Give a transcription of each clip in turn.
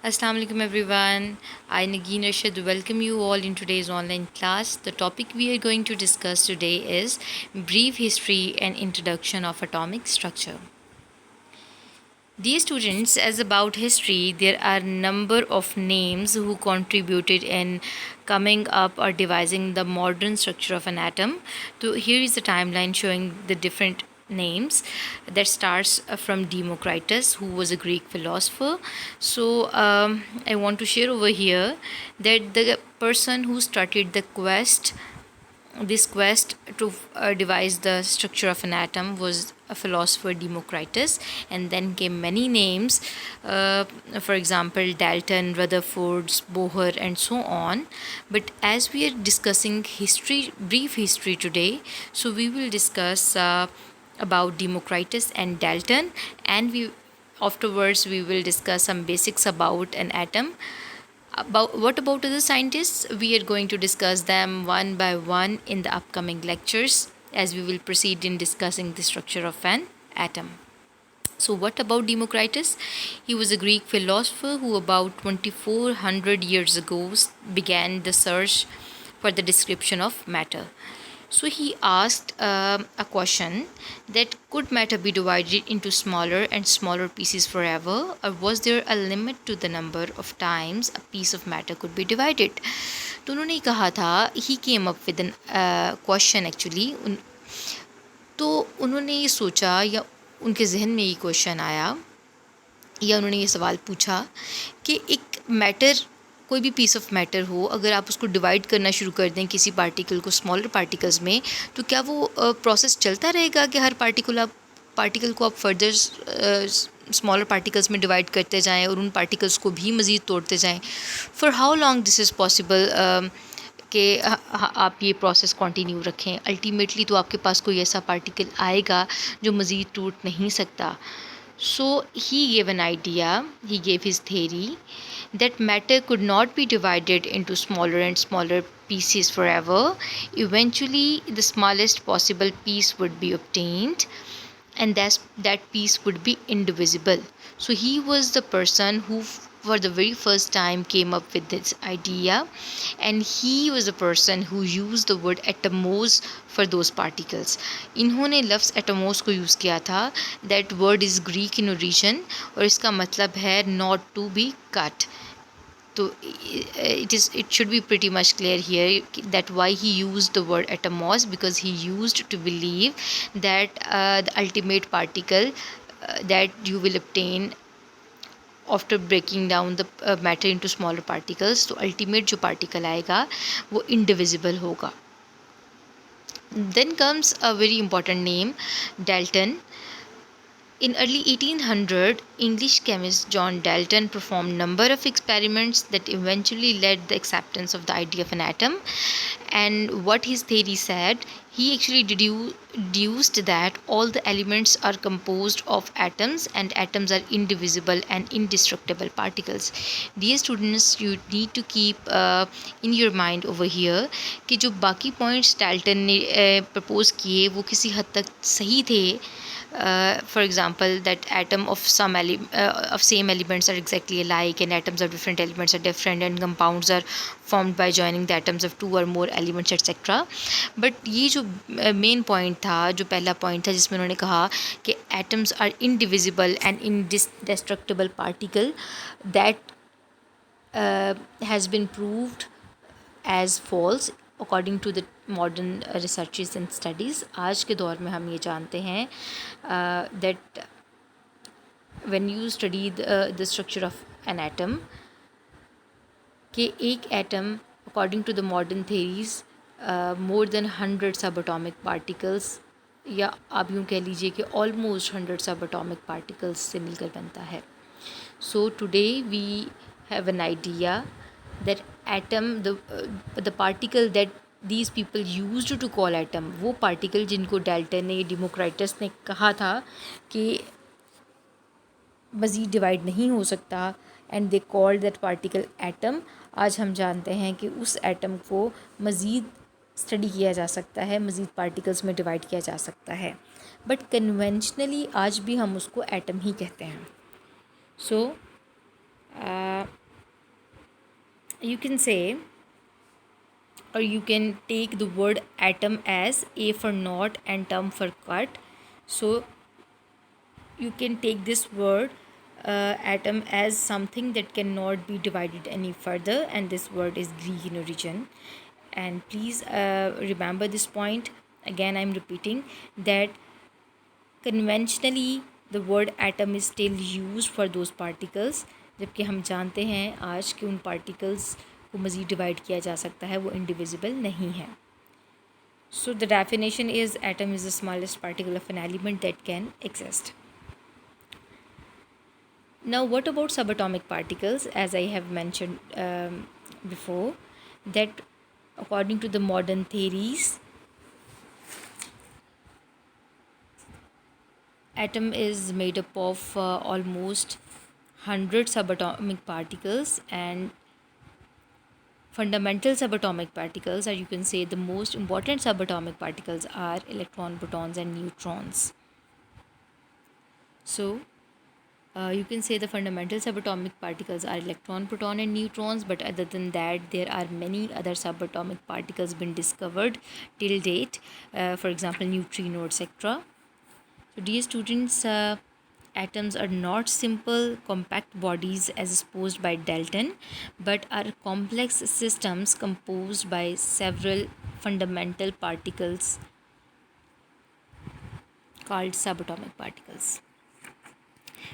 Assalamu alaikum everyone. I Nagin Rashid welcome you all in today's online class. The topic we are going to discuss today is brief history and introduction of atomic structure. Dear students, as about history, there are number of names who contributed in coming up or devising the modern structure of an atom. So here is the timeline showing the different names that starts from Democritus, who was a Greek philosopher. So I want to share over here that the person who started this quest to devise the structure of an atom was a philosopher Democritus, and then came many names, for example Dalton, Rutherford, Bohr, and so on. But as we are discussing history, brief history today, so we will discuss about Democritus and Dalton, and we afterwards we will discuss some basics about an atom. About what about other scientists? We are going to discuss them one by one in the upcoming lectures as we will proceed in discussing the structure of an atom. So, what about Democritus? He was a Greek philosopher who, about 2400 years ago, began the search for the description of matter. So he asked a question that could matter be divided into smaller and smaller pieces forever, or was there a limit to the number of times a piece of matter could be divided? तो उन्होंने कहा था he came up with an question actually. तो उन्होंने ये सोचा या उनके जहन में ये क्वेश्चन आया या उन्होंने ये सवाल पूछा कि एक मैटर कोई भी पीस ऑफ मैटर हो, अगर आप उसको डिवाइड करना शुरू कर दें किसी पार्टिकल को स्मॉलर पार्टिकल्स में, तो क्या वो प्रोसेस चलता रहेगा कि हर पार्टिकल को आप फर्दर स्मॉलर पार्टिकल्स में डिवाइड करते जाएं और उन पार्टिकल्स को भी मज़ीद तोड़ते जाएं? For how long this is possible कि आप ये प्रोसेस कंटिन्यू रखें? अल्टीमेटली तो आपके पास कोई ऐसा पार्टिकल आएगा जो मज़ीद टूट नहीं सकता. So he gave an idea, he gave his theory that matter could not be divided into smaller and smaller pieces forever. Eventually, the smallest possible piece would be obtained, and that piece would be indivisible. So he was the person who for the very first time came up with this idea, and he was the person who used the word atomos for those particles. इन्होंने लफ्ज़ Atmos को use किया था. That word is Greek in origin और इसका मतलब है not to be cut. So it should be pretty much clear here that why he used the word atomos, because he used to believe that the ultimate particle that you will obtain after breaking down the matter into smaller particles, तो ultimate जो particle आएगा वो indivisible होगा. Then comes a very important name, Dalton. In early 1800, English chemist John Dalton performed number of experiments that eventually led the acceptance of the idea of an atom. And what his theory said, he actually deduced that all the elements are composed of atoms and atoms are indivisible and indestructible particles. Dear students, you need to keep in your mind over here कि जो बाकी points Dalton ने propose किए वो किसी हद तक सही थे. For example, that atom of of same elements are exactly alike, and atoms of different elements are different, and compounds are formed by joining the atoms of two or more elements, etc. But ये जो main point था, जो पहला point था जिसमें उन्होंने कहा कि atoms are indivisible and indestructible particle, that has been proved as false according to the modern researches and studies. आज के दौर में हम ये जानते हैं that when you study the structure of an atom, कि एक atom according to the modern theories more than 100 subatomic particles, या आप यूँ कह लीजिए कि almost 100 subatomic particles से मिलकर बनता है. So today we have an idea that atom, the particle that these people used to call atom, वो particle जिनको डाल्टन ने, डेमोक्राइटस ने कहा था कि मज़ीद डिवाइड नहीं हो सकता, and they called that particle atom. आज हम जानते हैं कि उस एटम को मज़ीद स्टडी किया जा सकता है, मज़ीद पार्टिकल्स में डिवाइड किया जा सकता है, बट कन्वेंशनली आज भी हम उसको एटम ही कहते हैं. सो You can say, or you can take the word atom as A for not and term for cut. So you can take this word atom as something that cannot be divided any further, and this word is Greek in origin. And please remember this point. Again, I'm repeating that conventionally the word atom is still used for those particles, जबकि हम जानते हैं आज कि उन particles को मज़ीद divide किया जा सकता है, वो indivisible नहीं है. So the definition is atom is the smallest particle of an element that can exist. Now, what about subatomic particles? As I have mentioned before, that according to the modern theories, atom is made up of almost 100 subatomic particles, and fundamental subatomic particles, or you can say the most important subatomic particles, are electron, protons, and neutrons. So you can say the fundamental subatomic particles are electron, proton, and neutrons, but other than that, there are many other subatomic particles been discovered till date, for example, neutrino, etc. So, dear students, atoms are not simple compact bodies as supposed by Dalton, but are complex systems composed by several fundamental particles called subatomic particles.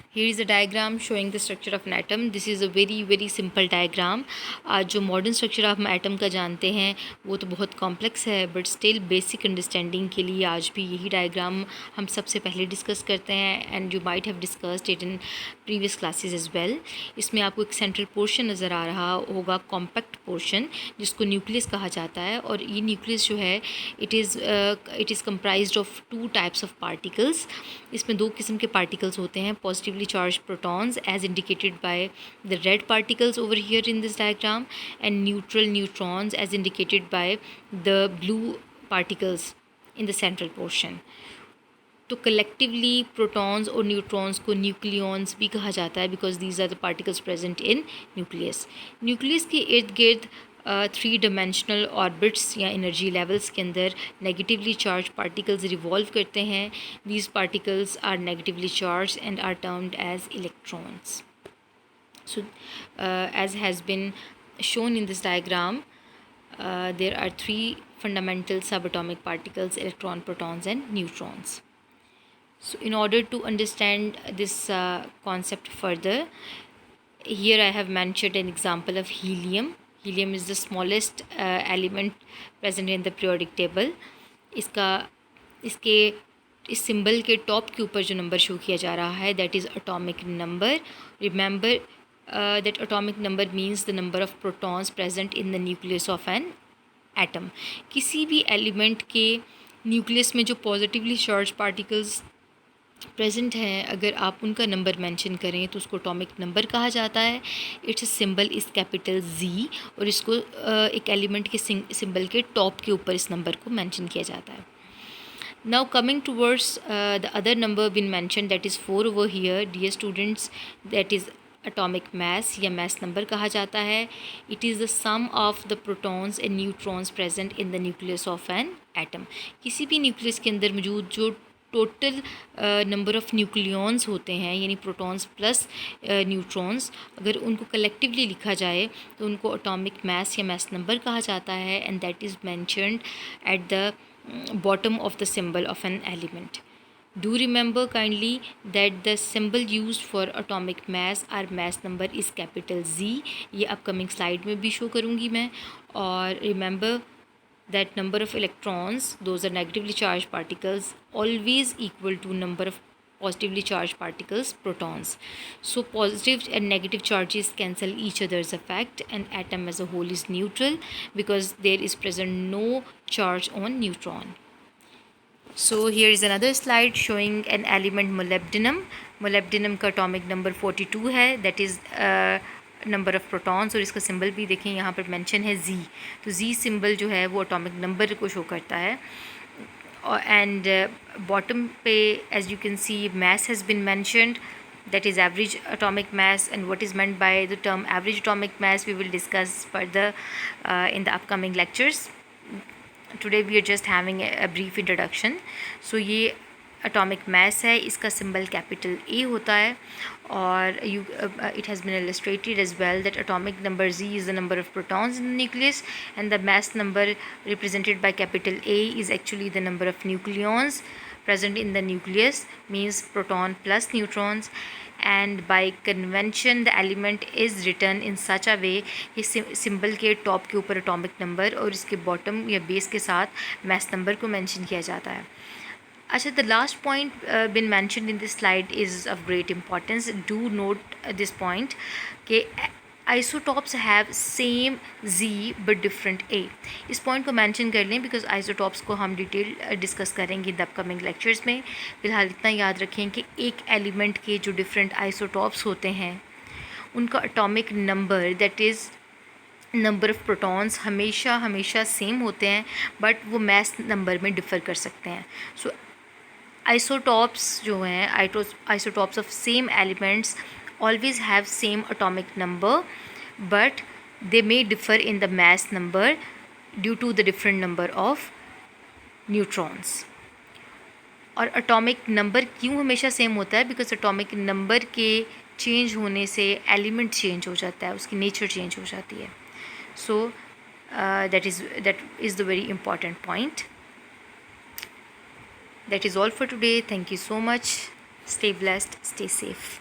Here is a diagram showing the structure of an atom. This is a very simple diagram. आज जो modern structure of atom का जानते हैं वो तो बहुत complex है, but still basic understanding के लिए आज भी यही diagram हम सबसे पहले discuss करते हैं, and you might have discussed it in previous classes as well. इसमें आपको एक central portion नज़र आ रहा होगा, compact portion, जिसको nucleus कहा जाता है, और ये nucleus जो है it is comprised of two types of particles. इसमें दो किस्म के particles होते हैं, positively charged protons as indicated by the red particles over here in this diagram, and neutral neutrons as indicated by the blue particles in the central portion. तो collectively protons और neutrons को nucleons भी कहा जाता है, because these are the particles present in nucleus. nucleus के इर्द गिर्द 3-dimensional ऑर्बिट्स या एनर्जी लेवल्स के अंदर नेगेटिवली चार्ज पार्टिकल्स रिवॉल्व करते हैं. These particles are negatively charged and are termed as electrons. So as has been shown in this diagram, there are 3 fundamental subatomic particles: electron, protons, and neutrons. So in order to understand this concept further, here I have mentioned an example of helium. Helium is the smallest element present in the periodic table. इसके इस symbol के top के ऊपर जो number show किया जा रहा है, that is atomic number. Remember that atomic number means the number of protons present in the nucleus of an atom. किसी भी एलिमेंट के न्यूक्लियस में जो पॉजिटिवली चार्ज पार्टिकल्स प्रेजेंट हैं, अगर आप उनका नंबर मेंशन करें तो उसको एटॉमिक नंबर कहा जाता है. It's symbol is capital Z, और इसको एक एलिमेंट के सिंबल के टॉप के ऊपर इस नंबर को मेंशन किया जाता है. Now coming towards the other number been mentioned, that is 4 over here, dear students, that is atomic mass या mass number कहा जाता है. It is the sum of the protons and neutrons present in the nucleus of an atom. किसी भी nucleus के अंदर मौजूद जो टोटल नंबर ऑफ़ न्यूक्लियॉन्स होते हैं, यानी प्रोटॉन्स प्लस न्यूट्रॉन्स, अगर उनको कलेक्टिवली लिखा जाए तो उनको एटॉमिक मास या मास नंबर कहा जाता है, and that is mentioned at the bottom of the symbol of an element. Do remember kindly that the symbol used for atomic mass or mass number is capital Z. ये upcoming slide में भी show करूँगी मैं. और remember that number of electrons, those are negatively charged particles, always equal to number of positively charged particles, protons. So positive and negative charges cancel each other's effect, and atom as a whole is neutral because there is present no charge on neutron. So here is another slide showing an element molybdenum. molybdenum का atomic number 42 है, that is number of protons, और इसका symbol भी देखें यहाँ पर mention है Z. तो Z सिंबल जो है वो एटॉमिक नंबर को शो करता है. And bottom पे as you can see mass has been mentioned, that is average atomic mass, and what is meant by the term average atomic mass we will discuss further in the upcoming lectures. Today we are just having a brief introduction. So ये atomic mass है, इसका symbol capital A होता है, और it has been illustrated as well that atomic number Z is the number of protons in the nucleus, and the mass number represented by capital A is actually the number of nucleons present in the nucleus, means proton plus neutrons. And by convention the element is written in such a way कि symbol के top के ऊपर atomic number और इसके bottom या base के साथ mass number को मेंशन किया जाता है. अच्छा, the last point been mentioned in this slide is of great importance. Do note this point कि isotopes have same Z but different A. इस point को mention कर लें because isotopes को हम डिटेल डिस्कस करेंगे द अपकमिंग लेक्चर्स में. फ़िलहाल इतना याद रखें कि एक एलिमेंट के जो डिफरेंट isotopes होते हैं उनका atomic number that is number of protons हमेशा सेम होते हैं, बट वो मैस नंबर में डिफ़र कर सकते हैं. सो isotopes जो हैं isotopes of same elements always have same atomic number, but they may differ in the mass number due to the different number of neutrons. और एटॉमिक नंबर क्यों हमेशा सेम होता है? बिकॉज एटॉमिक नंबर के change होने से element change हो जाता है, उसकी नेचर चेंज हो जाती है. सो that is the very important point. That is all for today. Thank you so much. Stay blessed, stay safe.